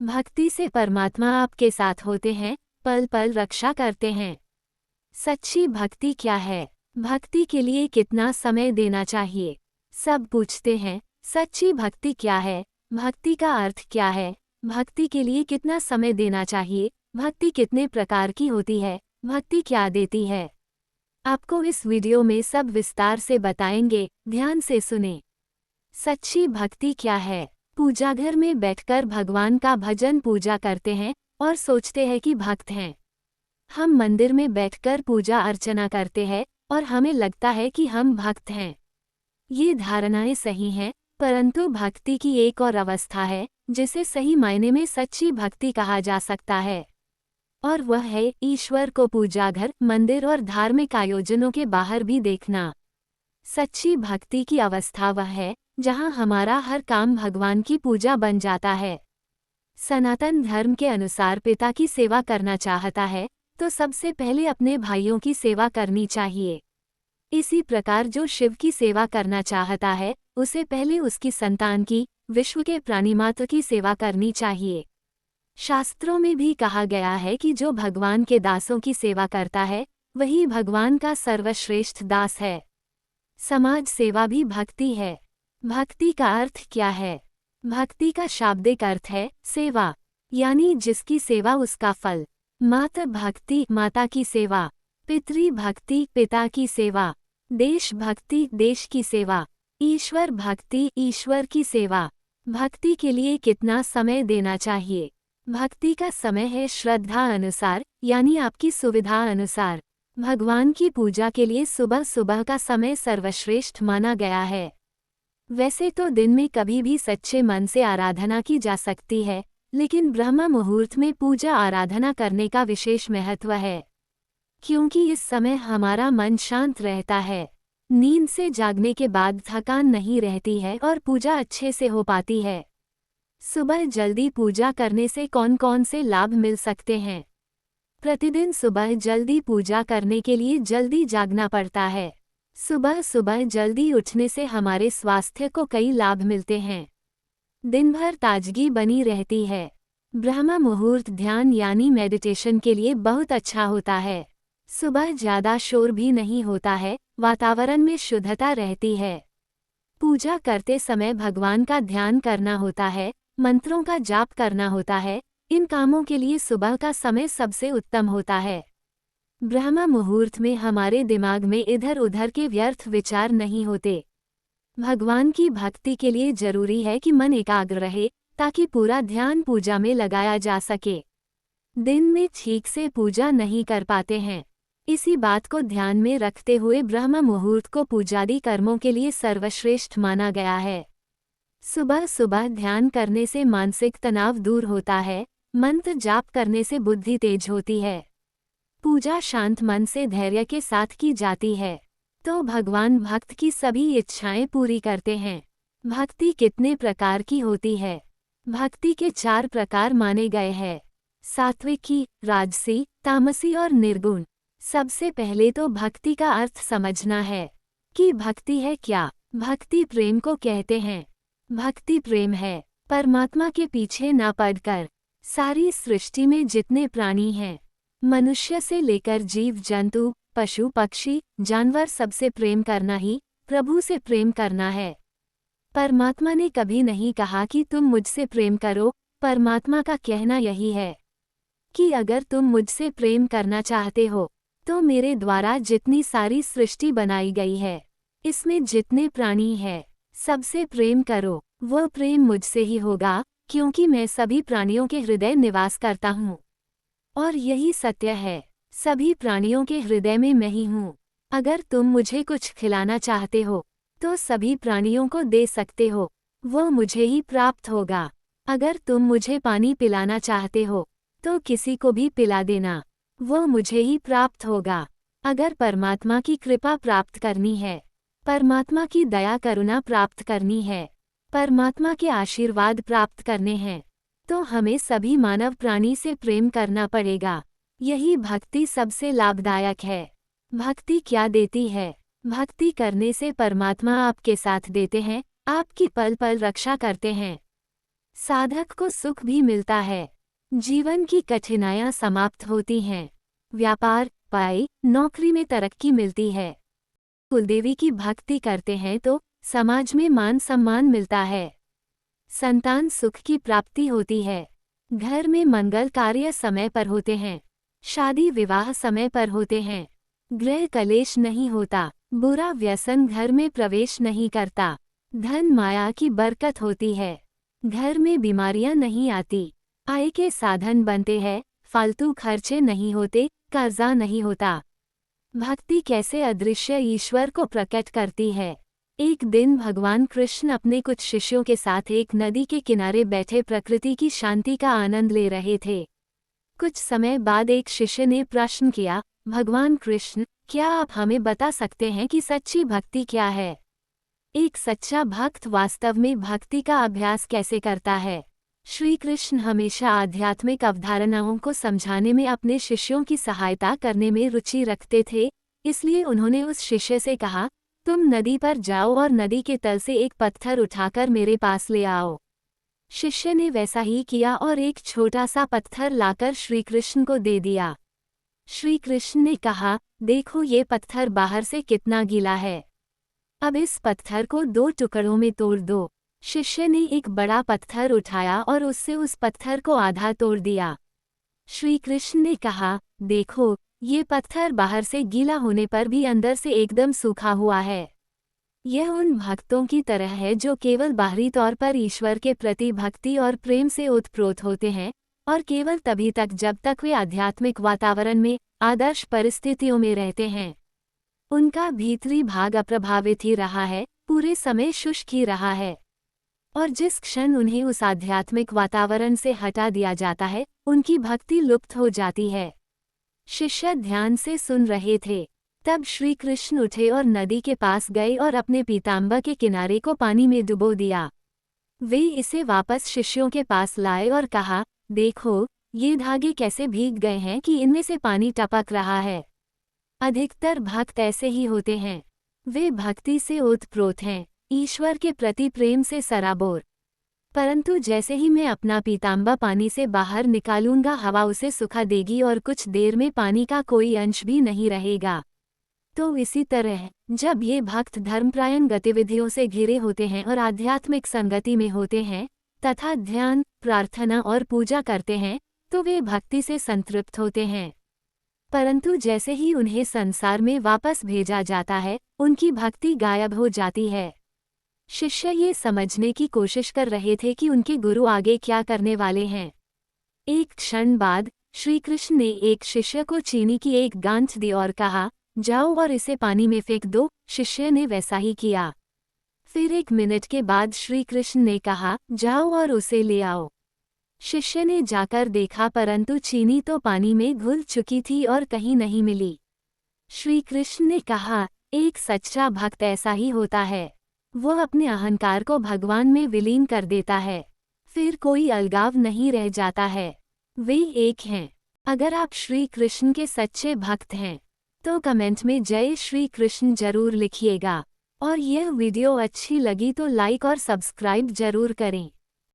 भक्ति से परमात्मा आपके साथ होते हैं, पल पल रक्षा करते हैं। सच्ची भक्ति क्या है? भक्ति के लिए कितना समय देना चाहिए? सब पूछते हैं, सच्ची भक्ति क्या है? भक्ति का अर्थ क्या है? भक्ति के लिए कितना समय देना चाहिए? भक्ति कितने प्रकार की होती है? भक्ति क्या देती है? आपको इस वीडियो में सब विस्तार से बताएंगे, ध्यान से सुने। सच्ची भक्ति क्या है? पूजा घर में बैठकर भगवान का भजन पूजा करते हैं और सोचते हैं कि भक्त हैं। हम मंदिर में बैठकर पूजा अर्चना करते हैं और हमें लगता है कि हम भक्त हैं। ये धारणाएं सही हैं, परंतु भक्ति की एक और अवस्था है जिसे सही मायने में सच्ची भक्ति कहा जा सकता है, और वह है ईश्वर को पूजा घर, मंदिर और धार्मिक आयोजनों के बाहर भी देखना। सच्ची भक्ति की अवस्था वह है जहां हमारा हर काम भगवान की पूजा बन जाता है। सनातन धर्म के अनुसार पिता की सेवा करना चाहता है तो सबसे पहले अपने भाइयों की सेवा करनी चाहिए। इसी प्रकार जो शिव की सेवा करना चाहता है उसे पहले उसकी संतान की, विश्व के प्राणिमात्र की सेवा करनी चाहिए। शास्त्रों में भी कहा गया है कि जो भगवान के दासों की सेवा करता है वही भगवान का सर्वश्रेष्ठ दास है। समाज सेवा भी भक्ति है। भक्ति का अर्थ क्या है? भक्ति का शाब्दिक अर्थ है सेवा, यानी जिसकी सेवा उसका फल। मातृ भक्ति, माता की सेवा। पितृ भक्ति, पिता की सेवा। देश भक्ति, देश की सेवा। ईश्वर भक्ति, ईश्वर की सेवा। भक्ति के लिए कितना समय देना चाहिए? भक्ति का समय है श्रद्धा अनुसार, यानी आपकी सुविधा अनुसार। भगवान की पूजा के लिए सुबह सुबह का समय सर्वश्रेष्ठ माना गया है। वैसे तो दिन में कभी भी सच्चे मन से आराधना की जा सकती है, लेकिन ब्रह्म मुहूर्त में पूजा आराधना करने का विशेष महत्व है, क्योंकि इस समय हमारा मन शांत रहता है। नींद से जागने के बाद थकान नहीं रहती है और पूजा अच्छे से हो पाती है। सुबह जल्दी पूजा करने से कौन कौन से लाभ मिल सकते हैं? प्रतिदिन सुबह जल्दी पूजा करने के लिए जल्दी जागना पड़ता है। सुबह सुबह जल्दी उठने से हमारे स्वास्थ्य को कई लाभ मिलते हैं। दिन भर ताजगी बनी रहती है। ब्रह्म मुहूर्त ध्यान यानी मेडिटेशन के लिए बहुत अच्छा होता है। सुबह ज़्यादा शोर भी नहीं होता है, वातावरण में शुद्धता रहती है। पूजा करते समय भगवान का ध्यान करना होता है, मंत्रों का जाप करना होता है। इन कामों के लिए सुबह का समय सबसे उत्तम होता है। ब्रह्म मुहूर्त में हमारे दिमाग में इधर उधर के व्यर्थ विचार नहीं होते। भगवान की भक्ति के लिए जरूरी है कि मन एकाग्र रहे ताकि पूरा ध्यान पूजा में लगाया जा सके। दिन में ठीक से पूजा नहीं कर पाते हैं। इसी बात को ध्यान में रखते हुए ब्रह्म मुहूर्त को पूजादि कर्मों के लिए सर्वश्रेष्ठ माना गया है। सुबह सुबह ध्यान करने से मानसिक तनाव दूर होता है, मंत्र जाप करने से बुद्धि तेज होती है। पूजा शांत मन से धैर्य के साथ की जाती है तो भगवान भक्त की सभी इच्छाएं पूरी करते हैं। भक्ति कितने प्रकार की होती है? भक्ति के 4 प्रकार माने गए हैं: सात्विकी, राजसी, तामसी और निर्गुण। सबसे पहले तो भक्ति का अर्थ समझना है कि भक्ति है क्या। भक्ति प्रेम को कहते हैं। भक्ति प्रेम है परमात्मा के पीछे न पड़कर। सारी सृष्टि में जितने प्राणी हैं, मनुष्य से लेकर जीव जंतु, पशु पक्षी, जानवर, सबसे प्रेम करना ही प्रभु से प्रेम करना है। परमात्मा ने कभी नहीं कहा कि तुम मुझसे प्रेम करो। परमात्मा का कहना यही है कि अगर तुम मुझसे प्रेम करना चाहते हो तो मेरे द्वारा जितनी सारी सृष्टि बनाई गई है, इसमें जितने प्राणी हैं, सबसे प्रेम करो। वह प्रेम मुझसे ही होगा, क्योंकि मैं सभी प्राणियों के हृदय निवास करता हूँ। और यही सत्य है, सभी प्राणियों के हृदय में मैं ही हूँ। अगर तुम मुझे कुछ खिलाना चाहते हो तो सभी प्राणियों को दे सकते हो, वो मुझे ही प्राप्त होगा। अगर तुम मुझे पानी पिलाना चाहते हो तो किसी को भी पिला देना, वो मुझे ही प्राप्त होगा। अगर परमात्मा की कृपा प्राप्त करनी है, परमात्मा की दया करुणा प्राप्त करनी है, परमात्मा के आशीर्वाद प्राप्त करने हैं, तो हमें सभी मानव प्राणी से प्रेम करना पड़ेगा। यही भक्ति सबसे लाभदायक है। भक्ति क्या देती है? भक्ति करने से परमात्मा आपके साथ देते हैं, आपकी पल पल रक्षा करते हैं। साधक को सुख भी मिलता है। जीवन की कठिनाइयां समाप्त होती हैं। व्यापार, पढ़ाई, नौकरी में तरक्की मिलती है। कुलदेवी की भक्ति करते हैं तो समाज में मान सम्मान मिलता है। संतान सुख की प्राप्ति होती है। घर में मंगल कार्य समय पर होते हैं। शादी विवाह समय पर होते हैं। गृह कलेश नहीं होता। बुरा व्यसन घर में प्रवेश नहीं करता। धन माया की बरकत होती है। घर में बीमारियां नहीं आती। आय के साधन बनते हैं। फालतू खर्चे नहीं होते, कर्जा नहीं होता। भक्ति कैसे अदृश्य ईश्वर को प्रकट करती है। एक दिन भगवान कृष्ण अपने कुछ शिष्यों के साथ एक नदी के किनारे बैठे प्रकृति की शांति का आनंद ले रहे थे। कुछ समय बाद एक शिष्य ने प्रश्न किया, भगवान कृष्ण, क्या आप हमें बता सकते हैं कि सच्ची भक्ति क्या है? एक सच्चा भक्त वास्तव में भक्ति का अभ्यास कैसे करता है? श्री कृष्ण हमेशा आध्यात्मिक अवधारणाओं को समझाने में अपने शिष्यों की सहायता करने में रुचि रखते थे, इसलिए उन्होंने उस शिष्य से कहा, तुम नदी पर जाओ और नदी के तल से एक पत्थर उठाकर मेरे पास ले आओ। शिष्य ने वैसा ही किया और एक छोटा सा पत्थर लाकर श्री कृष्ण को दे दिया। श्री कृष्ण ने कहा, देखो ये पत्थर बाहर से कितना गीला है। अब इस पत्थर को 2 टुकड़ों में तोड़ दो। शिष्य ने एक बड़ा पत्थर उठाया और उससे उस पत्थर को आधा तोड़ दिया। श्री कृष्ण ने कहा, देखो ये पत्थर बाहर से गीला होने पर भी अंदर से एकदम सूखा हुआ है। यह उन भक्तों की तरह है जो केवल बाहरी तौर पर ईश्वर के प्रति भक्ति और प्रेम से ओतप्रोत होते हैं, और केवल तभी तक जब तक वे आध्यात्मिक वातावरण में, आदर्श परिस्थितियों में रहते हैं। उनका भीतरी भाग अप्रभावित ही रहा है, पूरे समय शुष्क ही रहा है। और जिस क्षण उन्हें उस आध्यात्मिक वातावरण से हटा दिया जाता है, उनकी भक्ति लुप्त हो जाती है। शिष्य ध्यान से सुन रहे थे। तब श्री कृष्ण उठे और नदी के पास गए और अपने पीताम्बर के किनारे को पानी में डुबो दिया। वे इसे वापस शिष्यों के पास लाए और कहा, देखो ये धागे कैसे भीग गए हैं कि इनमें से पानी टपक रहा है। अधिकतर भक्त ऐसे ही होते हैं। वे भक्ति से ओतप्रोत हैं, ईश्वर के प्रति प्रेम से सराबोर। परंतु जैसे ही मैं अपना पीताम्बर पानी से बाहर निकालूंगा, हवा उसे सुखा देगी और कुछ देर में पानी का कोई अंश भी नहीं रहेगा। तो इसी तरह जब ये भक्त धर्मप्रायण गतिविधियों से घिरे होते हैं और आध्यात्मिक संगति में होते हैं तथा ध्यान, प्रार्थना और पूजा करते हैं, तो वे भक्ति से संतृप्त होते हैं। परंतु जैसे ही उन्हें संसार में वापस भेजा जाता है, उनकी भक्ति गायब हो जाती है। शिष्य ये समझने की कोशिश कर रहे थे कि उनके गुरु आगे क्या करने वाले हैं। एक क्षण बाद श्री कृष्ण ने एक शिष्य को चीनी की एक गांठ दी और कहा, जाओ और इसे पानी में फेंक दो। शिष्य ने वैसा ही किया। फिर 1 मिनट के बाद श्री कृष्ण ने कहा, जाओ और उसे ले आओ। शिष्य ने जाकर देखा, परंतु चीनी तो पानी में घुल चुकी थी और कहीं नहीं मिली। श्री कृष्ण ने कहा, एक सच्चा भक्त ऐसा ही होता है। वो अपने अहंकार को भगवान में विलीन कर देता है। फिर कोई अलगाव नहीं रह जाता है। वे एक हैं। अगर आप श्री कृष्ण के सच्चे भक्त हैं तो कमेंट में जय श्री कृष्ण जरूर लिखिएगा। और यह वीडियो अच्छी लगी तो लाइक और सब्सक्राइब जरूर करें।